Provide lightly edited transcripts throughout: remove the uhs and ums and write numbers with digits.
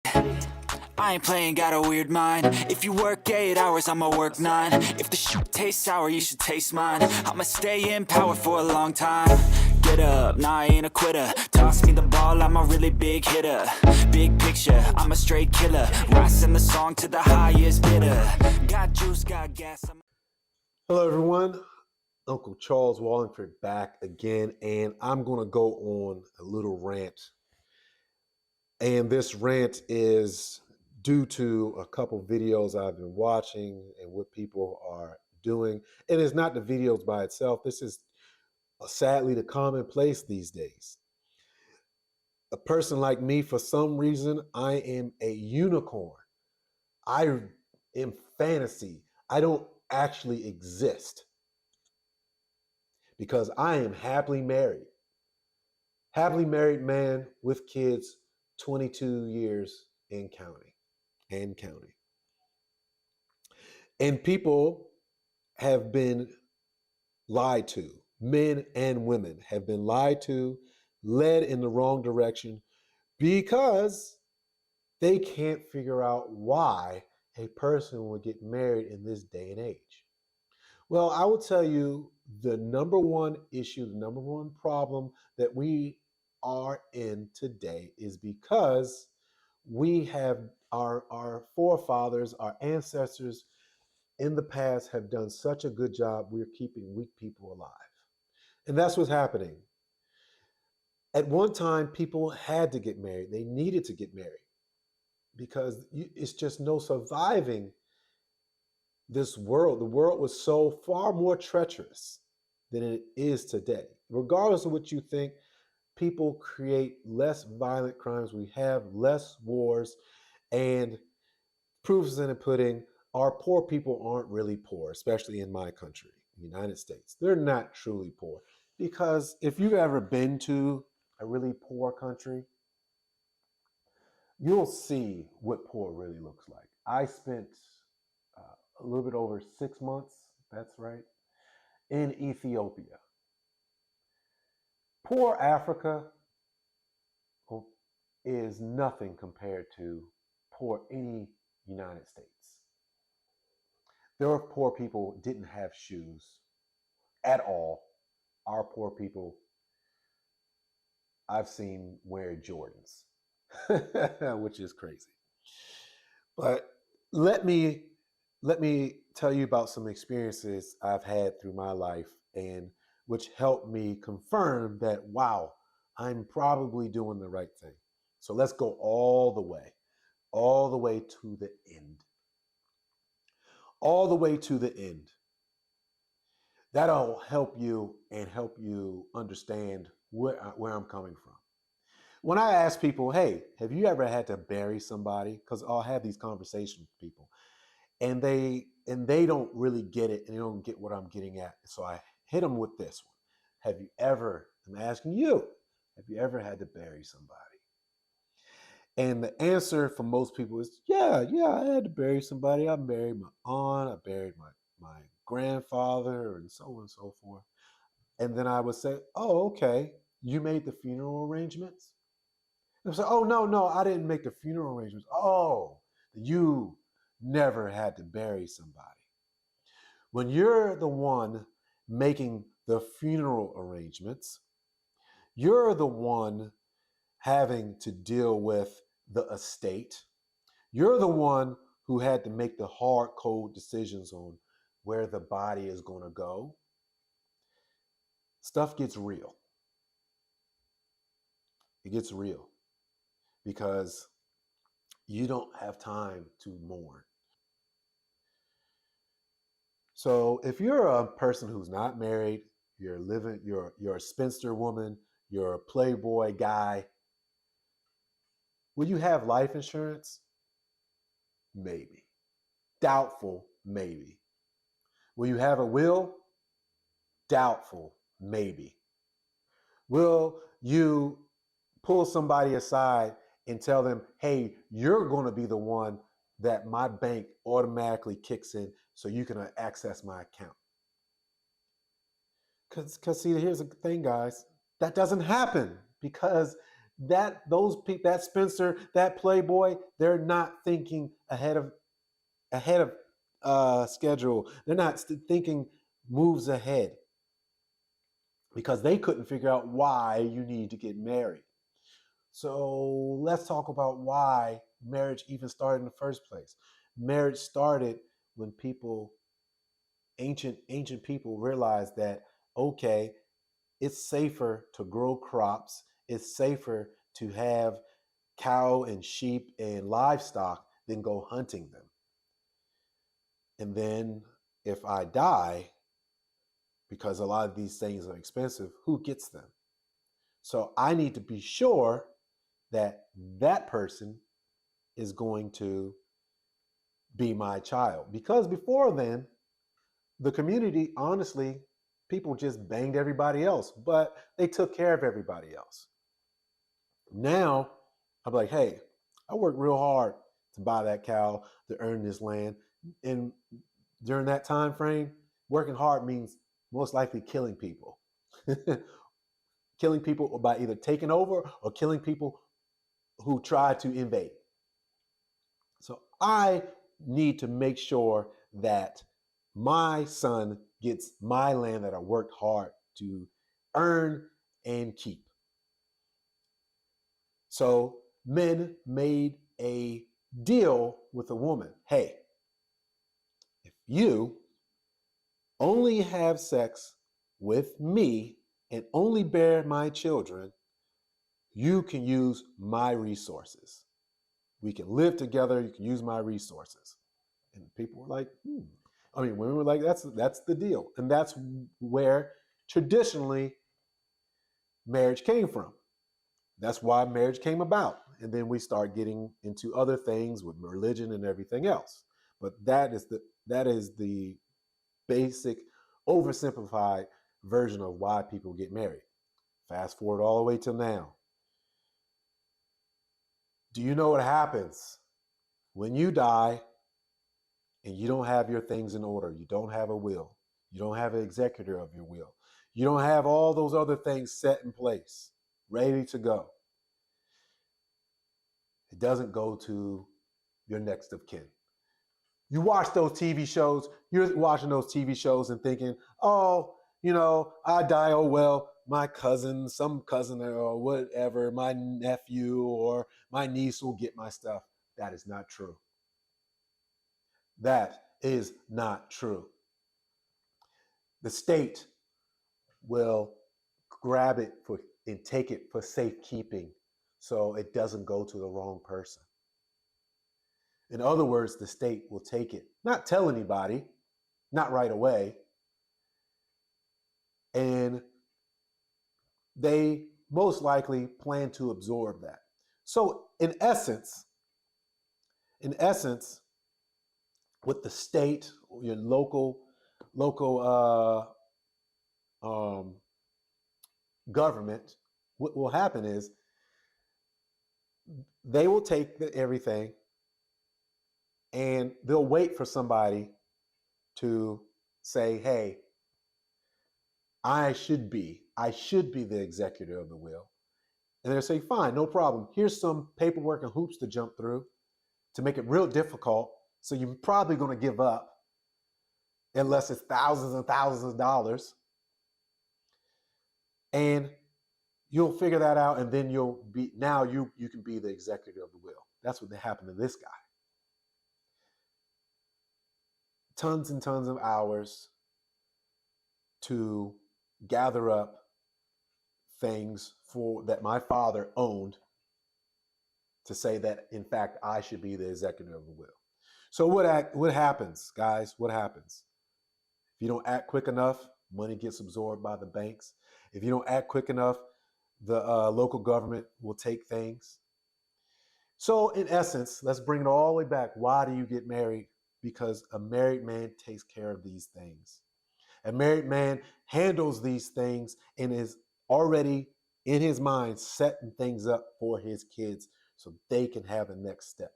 I ain't playing, got a weird mind. If you work 8 hours, I'ma work 9. If the shit tastes sour, you should taste mine. I'ma stay in power for a long time. Get up, nah, I ain't a quitter. Toss me the ball, I'm a really big hitter. Big picture, I'm a straight killer. Rising the song to the highest bidder. Got juice, got gas. Hello, everyone. Uncle Charles Wallingford back again, and I'm going to go on a little rant. And this rant is due to a couple videos I've been watching and what people are doing. And it's not the videos by itself. This is sadly the commonplace these days. A person like me, for some reason, I am a unicorn. I am fantasy. I don't actually exist because I am happily married. Happily married man with kids, 22 years and counting. And people have been lied to. Men and women have been lied to, led in the wrong direction because they can't figure out why a person would get married in this day and age. Well, I will tell you the number one issue, the number one problem that we are in today is because we have our forefathers, our ancestors in the past have done such a good job, we're keeping weak people alive. And that's what's happening. At one time, people had to get married. They needed to get married because it's just no surviving this world. The world was so far more treacherous than it is today. Regardless of what you think, people create less violent crimes. We have less wars, and proof is in the pudding. Our poor people aren't really poor, especially in my country, the United States. They're not truly poor. Because if you've ever been to a really poor country, you'll see what poor really looks like. I spent a little bit over 6 months, that's right, in Ethiopia. Poor Africa is nothing compared to poor any United States. There were poor people who didn't have shoes at all. Our poor people I've seen wear Jordans, which is crazy. But let me let me tell you about some experiences I've had through my life and which helped me confirm that wow, I'm probably doing the right thing. So let's go all the way to the end. All the way to the end. That'll help you and help you understand where I'm coming from. When I ask people, hey, have you ever had to bury somebody? Because I'll have these conversations with people and they don't really get it and they don't get what I'm getting at. So I hit them with this one. Have you ever, I'm asking you, have you ever had to bury somebody? And the answer for most people is, yeah, I had to bury somebody. I buried my aunt, I buried my grandfather, and so on and so forth. And then I would say, oh, okay, you made the funeral arrangements? And I say, oh, no, I didn't make the funeral arrangements. Oh, you never had to bury somebody. When you're the one making the funeral arrangements, you're the one having to deal with the estate. You're the one who had to make the hard cold decisions on where the body is going to go. Stuff gets real. It gets real because you don't have time to mourn. So if you're a person who's not married, you're a spinster woman, you're a playboy guy, will you have life insurance? Maybe. Doubtful, maybe. Will you have a will? Doubtful, maybe. Will you pull somebody aside and tell them, hey, you're going to be the one that my bank automatically kicks in so you can access my account? Because see, here's the thing, guys. That doesn't happen because those people, that Spencer, that Playboy, they're not thinking ahead of schedule. They're not thinking moves ahead because they couldn't figure out why you need to get married. So let's talk about why marriage even started in the first place. Marriage started when ancient people realized that, okay, it's safer to grow crops, it's safer to have cow and sheep and livestock than go hunting them. And then if I die, because a lot of these things are expensive, who gets them? So I need to be sure that that person is going to be my child. Because before then, the community, honestly, people just banged everybody else, but they took care of everybody else. Now, I'm like, hey, I worked real hard to buy that cow, to earn this land. And during that time frame, working hard means most likely killing people. Killing people by either taking over or killing people who try to invade. So I need to make sure that my son gets my land that I worked hard to earn and keep. So men made a deal with a woman. Hey, if you only have sex with me and only bear my children, you can use my resources. We can live together. You can use my resources. And people were like, I mean, women were like, that's the deal. And that's where traditionally marriage came from. That's why marriage came about. And then we start getting into other things with religion and everything else. But that is the basic, oversimplified version of why people get married. Fast forward all the way till now. Do you know what happens when you die and you don't have your things in order? You don't have a will. You don't have an executor of your will. You don't have all those other things set in place, ready to go. It doesn't go to your next of kin. You watch those TV shows, you're watching those TV shows and thinking, oh, I die, oh, well, my cousin, some cousin or whatever, my nephew or my niece will get my stuff. That is not true. That is not true. The state will grab it and take it for safekeeping so it doesn't go to the wrong person. In other words, the state will take it, not tell anybody, not right away, and they most likely plan to absorb that. So in essence, with the state, your local government, what will happen is they will take everything and they'll wait for somebody to say, hey, I should be the executor of the will. And they'll say, fine, no problem. Here's some paperwork and hoops to jump through to make it real difficult. So you're probably going to give up unless it's thousands and thousands of dollars. And you'll figure that out. And then you can be the executor of the will. That's what happened to this guy. Tons and tons of hours to gather up things for that my father owned to say that in fact I should be the executor of the will. So what happens, guys? What happens? If you don't act quick enough, money gets absorbed by the banks. If you don't act quick enough, the local government will take things. So in essence, let's bring it all the way back. Why do you get married? Because a married man takes care of these things. A married man handles these things and is already in his mind setting things up for his kids so they can have the next step.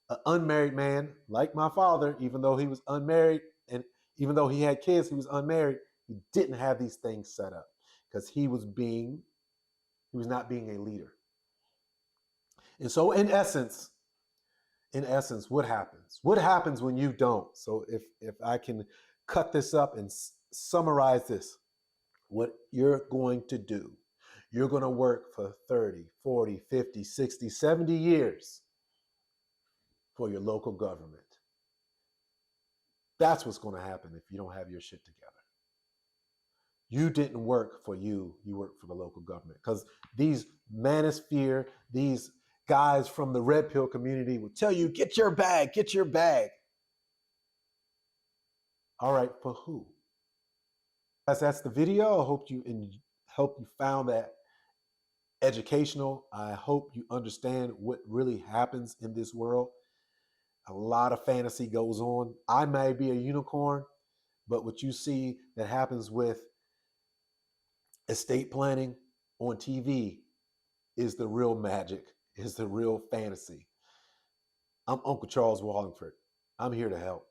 An unmarried man, like my father, even though he was unmarried and even though he had kids, he was unmarried, he didn't have these things set up because he was not being a leader. And so in essence, what happens? What happens when you don't? So if I can cut this up and summarize this, what you're going to do, you're going to work for 30, 40, 50, 60, 70 years for your local government. That's what's going to happen if you don't have your shit together. You didn't work for you worked for the local government. Because these manosphere, these guys from the red pill community will tell you, get your bag, get your bag. All right, for who? That's the video. I hope you found that educational. I hope you understand what really happens in this world. A lot of fantasy goes on. I may be a unicorn, but what you see that happens with estate planning on TV is the real magic, is the real fantasy. I'm Uncle Charles Wallingford. I'm here to help.